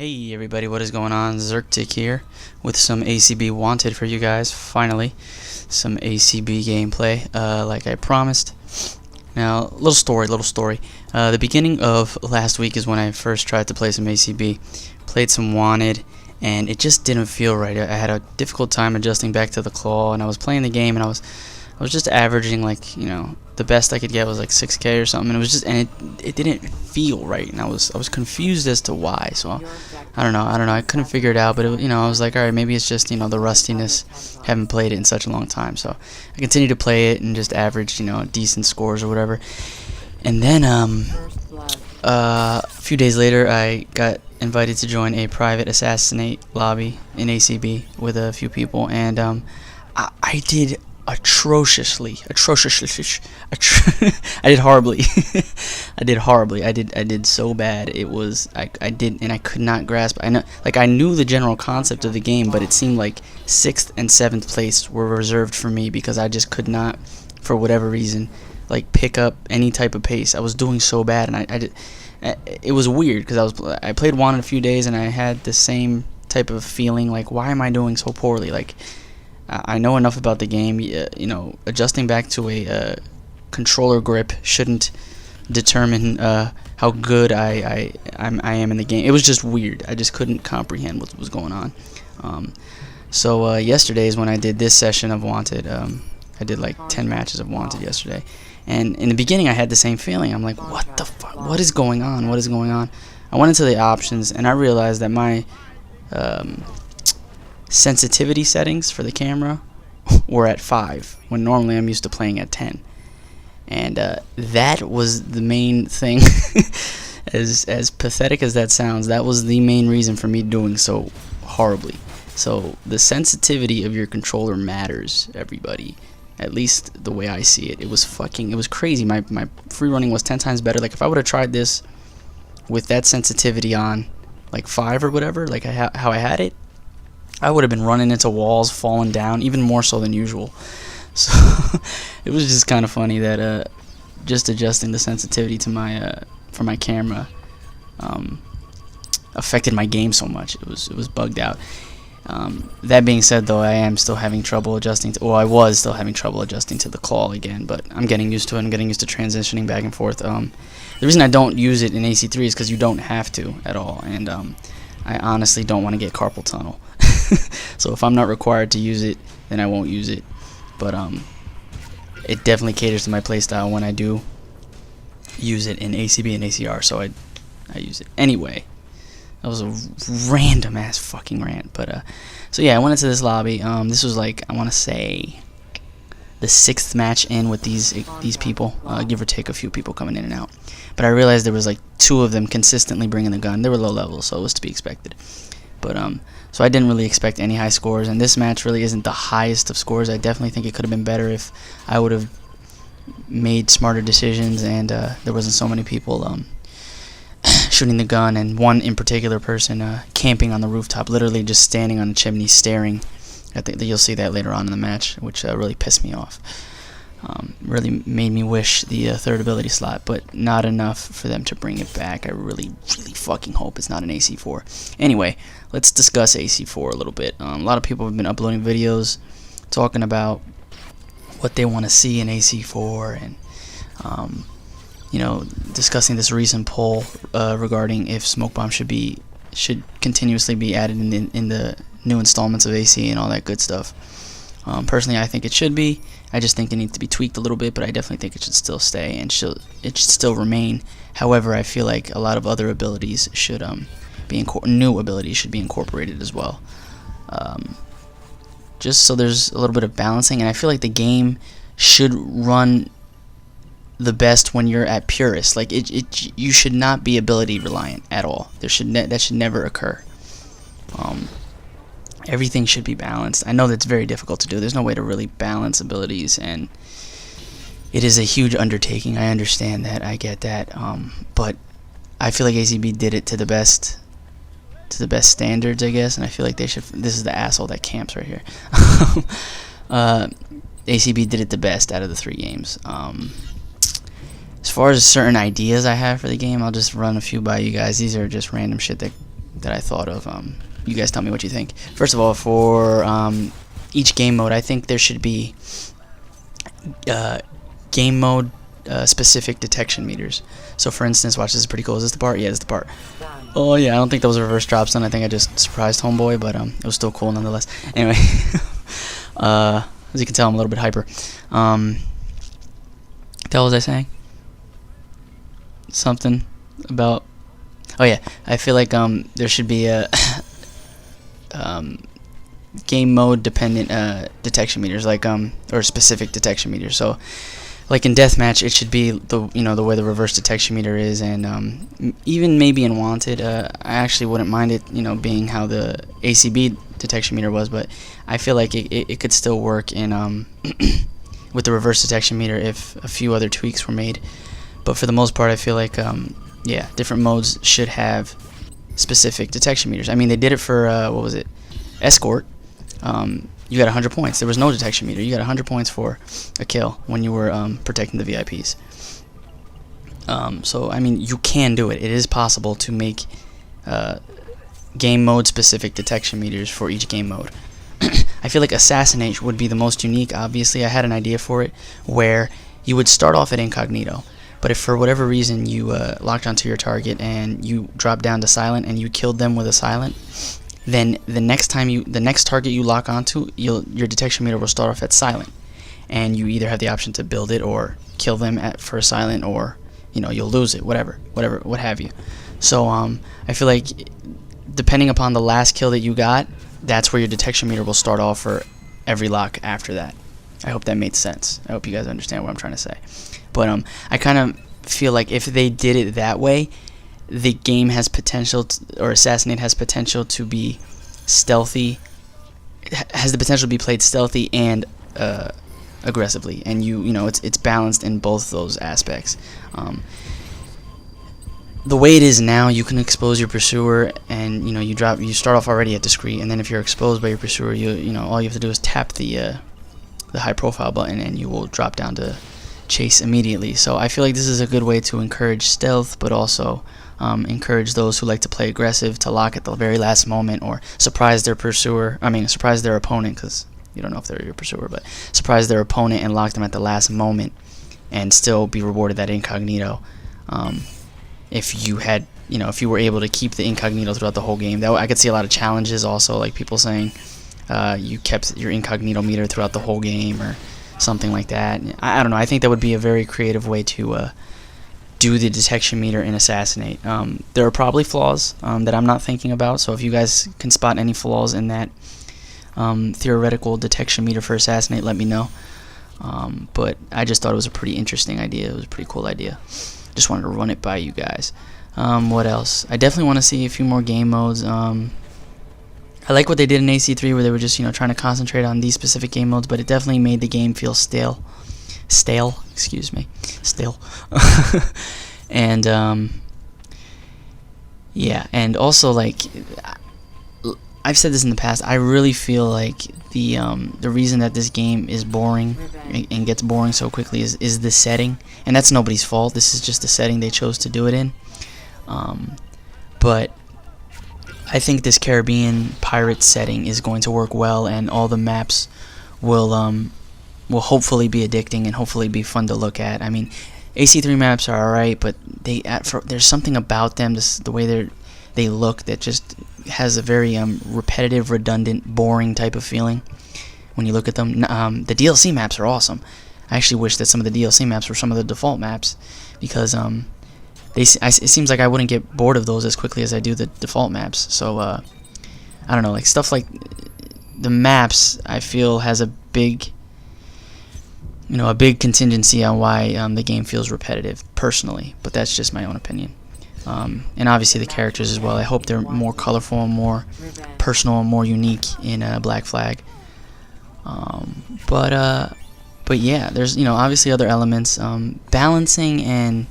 Hey everybody, what is going on? Zerktic here with some ACB Wanted for you guys. Finally, some ACB gameplay, like I promised. Now, little story. The beginning of last week is when I first tried to play some ACB. Played some Wanted, and it just didn't feel right. I had a difficult time adjusting back to the claw, and I was playing the game, and I was just averaging, like, you know, the best I could get was like 6K or something, and it was just, and it didn't feel right, and I was confused as to why. So I don't know, I couldn't figure it out, but it, you know, I was like, all right, maybe it's just, you know, the rustiness. Haven't played it in such a long time, so I continued to play it and just averaged, you know, decent scores or whatever. And then a few days later, I got invited to join a private assassinate lobby in ACB with a few people, and I did atrociously. I did horribly. I did so bad. It was I could not grasp. I knew the general concept of the game, but it seemed like 6th and 7th place were reserved for me because I just could not, for whatever reason, like pick up any type of pace. I was doing so bad, and it was weird because I played Wanted a few days, and I had the same type of feeling, like, why am I doing so poorly? Like, I know enough about the game, you know, adjusting back to a controller grip shouldn't determine how good I am in the game. It was just weird. I just couldn't comprehend what was going on. So yesterday is when I did this session of Wanted. I did like 10 matches of Wanted yesterday. And in the beginning I had the same feeling. I'm like, what the fuck? What is going on? What is going on? I went into the options, and I realized that my sensitivity settings for the camera were at 5 when normally I'm used to playing at 10, and that was the main thing. as pathetic as that sounds, that was the main reason for me doing so horribly. So the sensitivity of your controller matters, everybody, at least the way I see it. It was crazy. My free running was 10 times better. Like, if I would have tried this with that sensitivity on like 5 or whatever, like how I had it, I would have been running into walls, falling down, even more so than usual. So it was just kind of funny that just adjusting the sensitivity to my for my camera affected my game so much. It was bugged out. That being said, though, I am still having trouble adjusting to, I was still having trouble adjusting to the claw again, but I'm getting used to it. I'm getting used to transitioning back and forth. The reason I don't use it in AC3 is because you don't have to at all, and I honestly don't want to get carpal tunnel. So if I'm not required to use it, then I won't use it. But it definitely caters to my playstyle when I do use it in ACB and ACR, so I use it. Anyway, that was a random ass fucking rant. But so yeah, I went into this lobby. This was like, I want to say, the 6th match in with these people, give or take a few people coming in and out. But I realized there was like 2 of them consistently bringing the gun. They were low level, so it was to be expected. But so I didn't really expect any high scores, and this match really isn't the highest of scores. I definitely think it could have been better if I would have made smarter decisions, and there wasn't so many people shooting the gun, and one in particular person camping on the rooftop, literally just standing on the chimney staring. I think that you'll see that later on in the match, which really pissed me off. Really made me wish the 3rd ability slot, but not enough for them to bring it back. I really fucking hope it's not an AC4. Anyway, let's discuss AC4 a little bit. A lot of people have been uploading videos talking about what they want to see in AC4, and you know, discussing this recent poll regarding if smoke bomb should continuously be added in the new installments of AC and all that good stuff. Personally, I think it should be. I just think it needs to be tweaked a little bit, but I definitely think it should still stay, and it should still remain. However, I feel like a lot of other abilities should new abilities should be incorporated as well. Just so there's a little bit of balancing, and I feel like the game should run the best when you're at purist. Like, you should not be ability reliant at all. That should never occur. Everything should be balanced. I know that's very difficult to do. There's no way to really balance abilities, and it is a huge undertaking. I understand that. I get that. But I feel like ACB did it to the best standards, I guess, and I feel like they should. This is the asshole that camps right here. ACB did it the best out of the 3 games. As far as certain ideas I have for the game, I'll just run a few by you guys. These are just random shit that that I thought of. You guys tell me what you think. First of all, for each game mode, I think there should be game mode specific detection meters. So for instance, watch, this is pretty cool. Is this the part? Yeah, this is the part. Oh yeah, I don't think that was a reverse drop stun. I think I just surprised homeboy, but it was still cool nonetheless. Anyway, as you can tell, I'm a little bit hyper. What the hell was I saying? Something about, oh yeah, I feel like there should be a game mode dependent detection meters, like or specific detection meters. So like in deathmatch, it should be the the way the reverse detection meter is, and even maybe in Wanted, I actually wouldn't mind it being how the ACB detection meter was, but I feel like it could still work in with the reverse detection meter if a few other tweaks were made. But for the most part, I feel like yeah, different modes should have specific detection meters. I mean, they did it for what was it, Escort. You got 100 points. There was no detection meter. You got 100 points for a kill when you were protecting the VIPs. So I mean, you can do it. It is possible to make game mode specific detection meters for each game mode. I feel like Assassinate would be the most unique. Obviously, I had an idea for it where you would start off at incognito, but if for whatever reason you locked onto your target and you dropped down to silent and you killed them with a silent, then the next target you lock onto, your detection meter will start off at silent, and you either have the option to build it or kill them for a silent, or you'll lose it, whatever, what have you. So I feel like depending upon the last kill that you got, that's where your detection meter will start off for every lock after that. I hope that made sense. I hope you guys understand what I'm trying to say. But I kind of feel like if they did it that way, the game has potential or Assassinate has potential to be stealthy. It has the potential to be played stealthy and aggressively, and it's balanced in both those aspects. The way it is now, you can expose your pursuer, and you start off already at discreet, and then if you're exposed by your pursuer, all you have to do is tap the high profile button, and you will drop down to chase immediately. So I feel like this is a good way to encourage stealth, but also encourage those who like to play aggressive to lock at the very last moment, or surprise their pursuer. I mean, surprise their opponent, because you don't know if they're your pursuer, but surprise their opponent and lock them at the last moment, and still be rewarded that incognito. If you had, if you were able to keep the incognito throughout the whole game, I could see a lot of challenges also, like people saying you kept your incognito meter throughout the whole game or something like that. I don't know. I think that would be a very creative way to do the detection meter in Assassinate. There are probably flaws that I'm not thinking about, so if you guys can spot any flaws in that theoretical detection meter for Assassinate, let me know. But I just thought it was a pretty interesting idea. It was a pretty cool idea. Just wanted to run it by you guys. What else? I definitely want to see a few more game modes. I like what they did in AC3, where they were just trying to concentrate on these specific game modes, but it definitely made the game feel stale, excuse me, stale. And yeah, and also, like, I've said this in the past, I really feel like the reason that this game is boring and gets boring so quickly is the setting, and that's nobody's fault. This is just the setting they chose to do it in. But I think this Caribbean pirate setting is going to work well, and all the maps will hopefully be addicting and hopefully be fun to look at. I mean, AC3 maps are alright, but there's something about them, the way they look, that just has a very repetitive, redundant, boring type of feeling when you look at them. The DLC maps are awesome. I actually wish that some of the DLC maps were some of the default maps, because it seems like I wouldn't get bored of those as quickly as I do the default maps. So I don't know, like stuff like the maps, I feel has a big contingency on why the game feels repetitive, personally, but that's just my own opinion. And obviously the characters as well. I hope they're more colorful and more personal and more unique in Black Flag. But yeah, there's obviously other elements, balancing and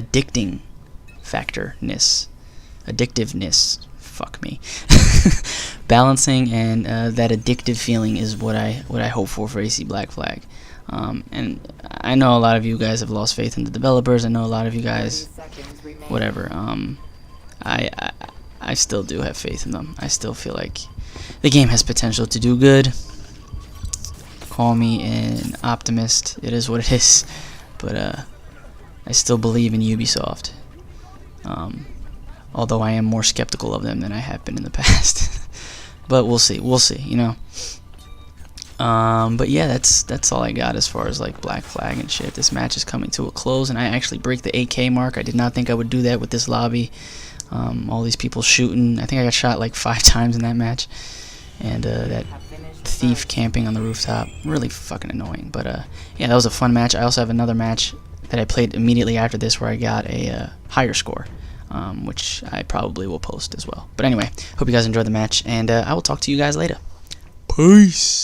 addictiveness. Fuck me. Balancing and that addictive feeling is what I hope for AC Black Flag. And I know a lot of you guys have lost faith in the developers. I know a lot of you guys, whatever. I still do have faith in them. I still feel like the game has potential to do good. Call me an optimist. It is what it is. But I still believe in Ubisoft. Although I am more skeptical of them than I have been in the past. But we'll see. We'll see, you know. But yeah, that's all I got as far as like Black Flag and shit. This match is coming to a close, and I actually break the 8K mark. I did not think I would do that with this lobby. All these people shooting. I think I got shot like 5 times in that match. And that thief camping on the rooftop, really fucking annoying. But yeah, that was a fun match. I also have another match that I played immediately after this where I got a higher score, which I probably will post as well. But anyway, hope you guys enjoyed the match, and I will talk to you guys later. Peace.